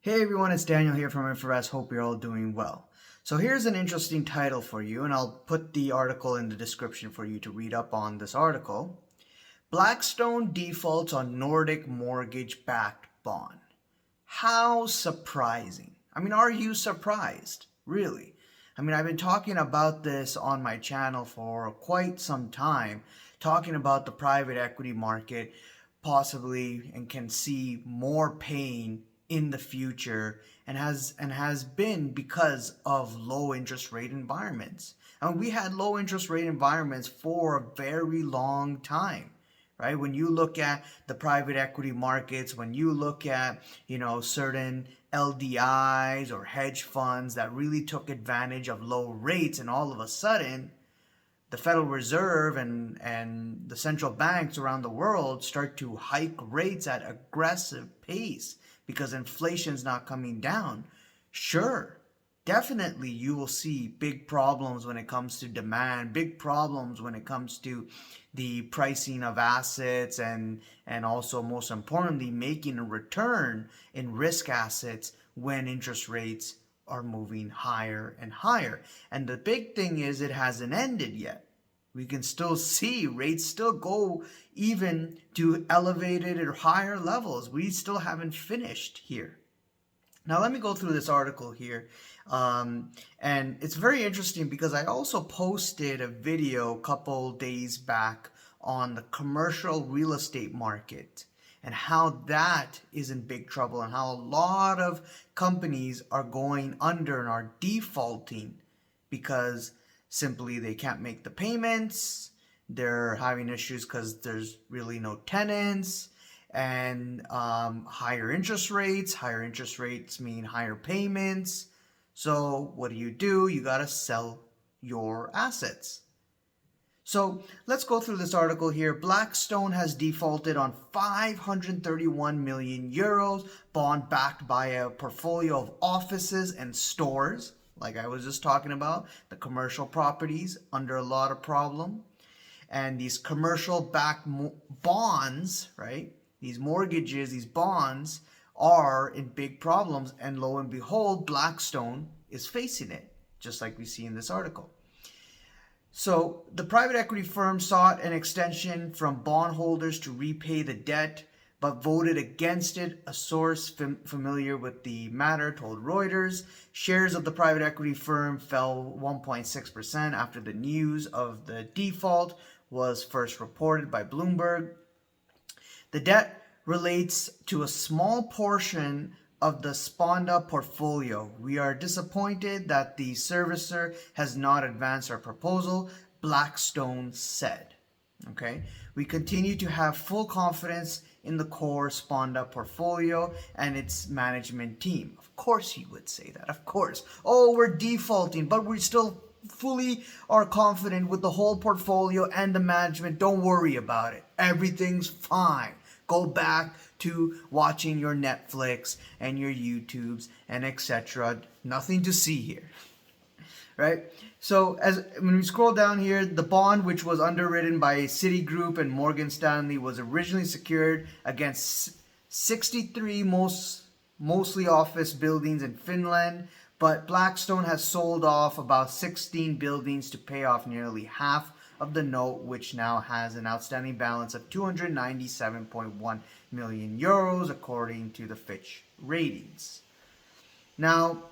Hey everyone, it's Daniel here from InfoRest. Hope you're all doing well. So here's an interesting title for you, and I'll put the article in the description for you to read up on this article. Blackstone defaults on Nordic mortgage-backed bond. How surprising. Are you surprised? Really? I've been talking about this on my channel for quite some time, talking about the private equity market possibly and can see more pain in the future and has been because of low interest rate environments. We had low interest rate environments for a very long time, right? When you look at the private equity markets, when you look at, certain LDIs or hedge funds that really took advantage of low rates, and all of a sudden the Federal Reserve and the central banks around the world start to hike rates at aggressive pace because inflation's not coming down. Sure, definitely you will see big problems when it comes to demand, big problems when it comes to the pricing of assets, and also, most importantly, making a return in risk assets when interest rates are moving higher and higher. And the big thing is it hasn't ended yet. We can still see rates still go even to elevated or higher levels. We still haven't finished here. Now let me go through this article here. And it's very interesting because I also posted a video a couple days back on the commercial real estate market and how that is in big trouble and how a lot of companies are going under and are defaulting because simply they can't make the payments. They're having issues because there's really no tenants, and higher interest rates. Higher interest rates mean higher payments. So what do? You got to sell your assets. So let's go through this article here. Blackstone has defaulted on 531 million euros bond backed by a portfolio of offices and stores. Like I was just talking about, the commercial properties under a lot of problem. And these commercial backed bonds, right? These mortgages, these bonds are in big problems. And lo and behold, Blackstone is facing it, just like we see in this article. So the private equity firm sought an extension from bondholders to repay the debt, but voted against it. A source familiar with the matter told Reuters. Shares of the private equity firm fell 1.6% after the news of the default was first reported by Bloomberg. The debt relates to a small portion of the Sponda portfolio. We are disappointed that the servicer has not advanced our proposal, Blackstone said. Okay, we continue to have full confidence in the core Sponda portfolio and its management team. Of course he would say that, of course. Oh, we're defaulting, but we still fully are confident with the whole portfolio and the management. Don't worry about it. Everything's fine. Go back to watching your Netflix and your YouTubes and etc. Nothing to see here. Right? So when we scroll down here, the bond, which was underwritten by Citigroup and Morgan Stanley, was originally secured against 63 mostly office buildings in Finland, but Blackstone has sold off about 16 buildings to pay off nearly half of the note, which now has an outstanding balance of 297.1 million euros, according to the Fitch ratings. Now,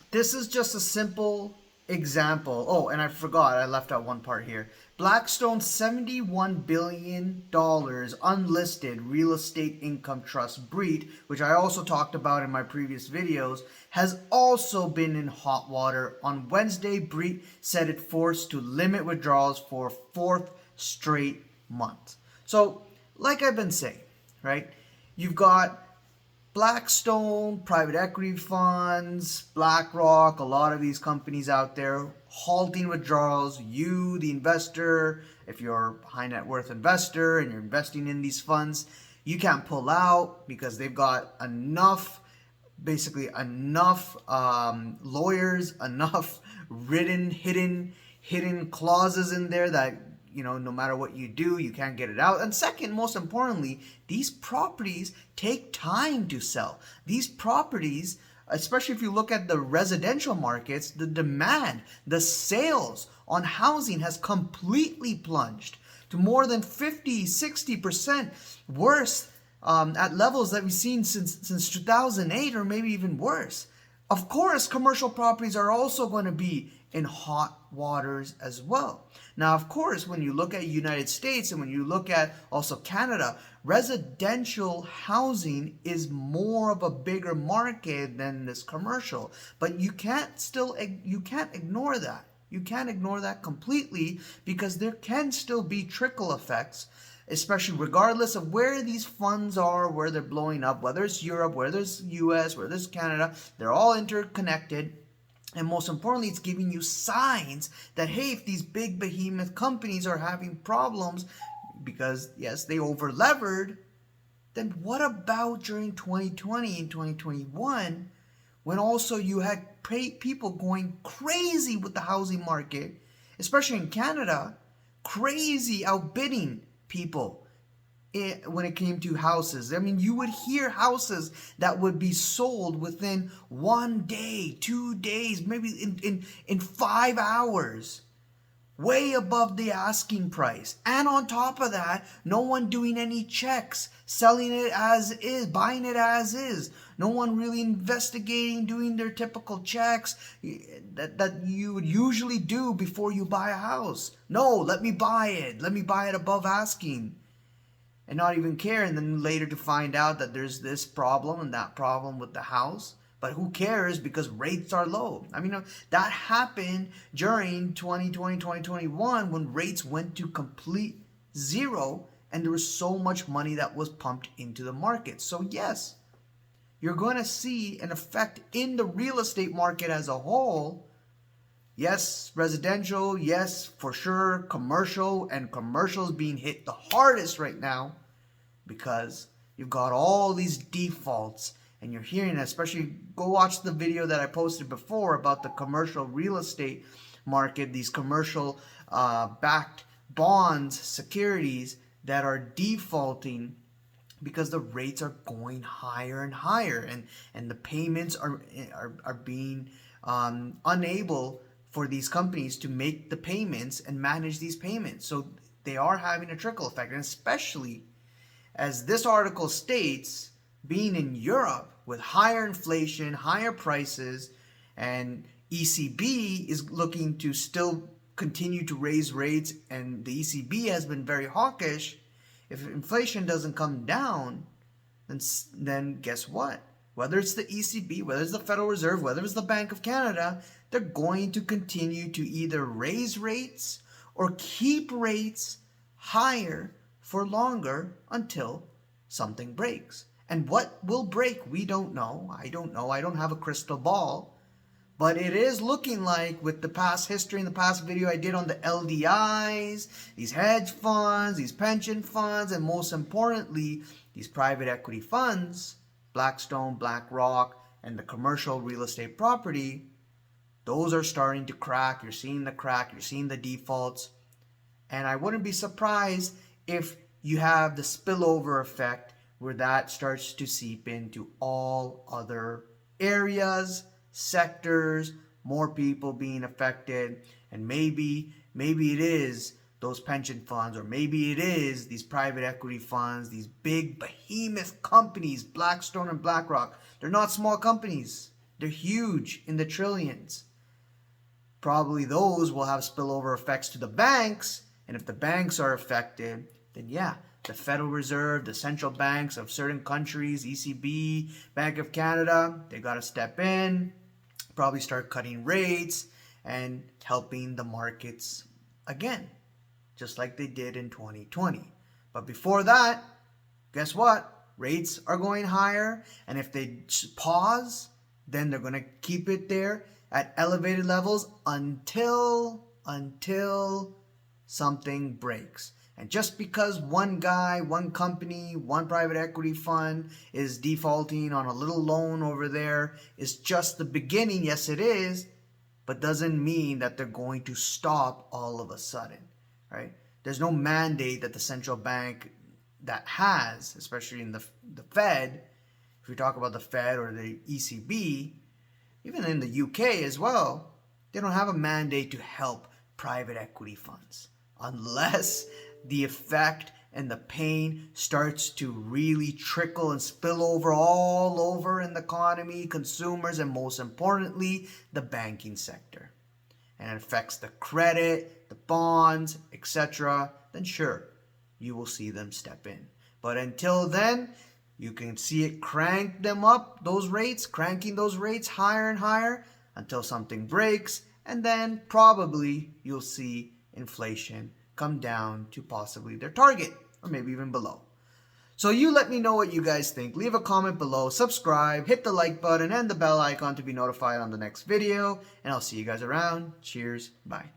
this is just a simple example. Oh, and I forgot, I left out one part here. Blackstone's $71 billion unlisted real estate income trust BREIT, which I also talked about in my previous videos, has also been in hot water. On Wednesday, BREIT said it forced to limit withdrawals for a fourth straight month. So, like I've been saying, right? You've got Blackstone, private equity funds, BlackRock, a lot of these companies out there halting withdrawals. You, the investor, if you're a high net worth investor and you're investing in these funds, you can't pull out because they've got enough lawyers, enough hidden clauses in there that no matter what you do, you can't get it out. And second, most importantly, these properties take time to sell. These properties, especially if you look at the residential markets, the demand, the sales on housing has completely plunged to more than 50-60% worse at levels that we've seen since 2008, or maybe even worse. Of course, commercial properties are also going to be in hot waters as well. Now, of course, when you look at United States and when you look at also Canada, residential housing is more of a bigger market than this commercial. But you can't ignore that. You can't ignore that completely, because there can still be trickle effects, especially regardless of where these funds are, where they're blowing up, whether it's Europe, whether it's US, whether it's Canada, they're all interconnected. And most importantly, it's giving you signs that, hey, if these big behemoth companies are having problems because, yes, they over-levered, then what about during 2020 and 2021, when also you had people going crazy with the housing market, especially in Canada, crazy outbidding people when it came to houses. I mean, you would hear houses that would be sold within 1 day, 2 days, maybe in 5 hours, way above the asking price. And on top of that, no one doing any checks, selling it as is, buying it as is. No one really investigating, doing their typical checks that you would usually do before you buy a house. No, let me buy it. Let me buy it above asking. And not even care, and then later to find out that there's this problem and that problem with the house. But who cares, because rates are low. I mean, that happened during 2020, 2021, when rates went to complete zero and there was so much money that was pumped into the market. So yes, you're going to see an effect in the real estate market as a whole. Yes, residential, yes, for sure, commercial, and commercials being hit the hardest right now, because you've got all these defaults, and you're hearing, especially go watch the video that I posted before about the commercial real estate market, these commercial backed bonds, securities that are defaulting because the rates are going higher and higher, and the payments are being unable for these companies to make the payments and manage these payments. So they are having a trickle effect, and especially as this article states, being in Europe with higher inflation, higher prices, and ECB is looking to still continue to raise rates, and the ECB has been very hawkish. If inflation doesn't come down, then guess what? Whether it's the ECB, whether it's the Federal Reserve, whether it's the Bank of Canada, they're going to continue to either raise rates or keep rates higher for longer until something breaks. And what will break, we don't know. I don't know. I don't have a crystal ball. But it is looking like, with the past history in the past video I did on the LDIs, these hedge funds, these pension funds, and most importantly, these private equity funds, Blackstone, BlackRock, and the commercial real estate property, those are starting to crack. You're seeing the crack. You're seeing the defaults. And I wouldn't be surprised if you have the spillover effect where that starts to seep into all other areas, sectors, more people being affected, and maybe it is those pension funds, or maybe it is these private equity funds, these big behemoth companies, Blackstone and BlackRock. They're not small companies. They're huge, in the trillions. Probably those will have spillover effects to the banks, and if the banks are affected, then yeah, the Federal Reserve, the central banks of certain countries, ECB, Bank of Canada, they got to step in, probably start cutting rates and helping the markets again, just like they did in 2020. But before that, guess what? Rates are going higher, and if they pause, then they're going to keep it there at elevated levels until something breaks. And just because one guy, one company, one private equity fund is defaulting on a little loan over there is just the beginning. Yes, it is, but doesn't mean that they're going to stop all of a sudden, right? There's no mandate that the central bank that has, especially in the Fed, if we talk about the Fed or the ECB, even in the UK as well, they don't have a mandate to help private equity funds unless the effect and the pain starts to really trickle and spill over all over in the economy, consumers, and most importantly, the banking sector. And it affects the credit, the bonds, etc., then sure, you will see them step in. But until then, you can see it crank them up, those rates, cranking those rates higher and higher until something breaks, and then probably you'll see inflation come down to possibly their target, or maybe even below. So you let me know what you guys think. Leave a comment below, subscribe, hit the like button and the bell icon to be notified on the next video, and I'll see you guys around. Cheers, bye.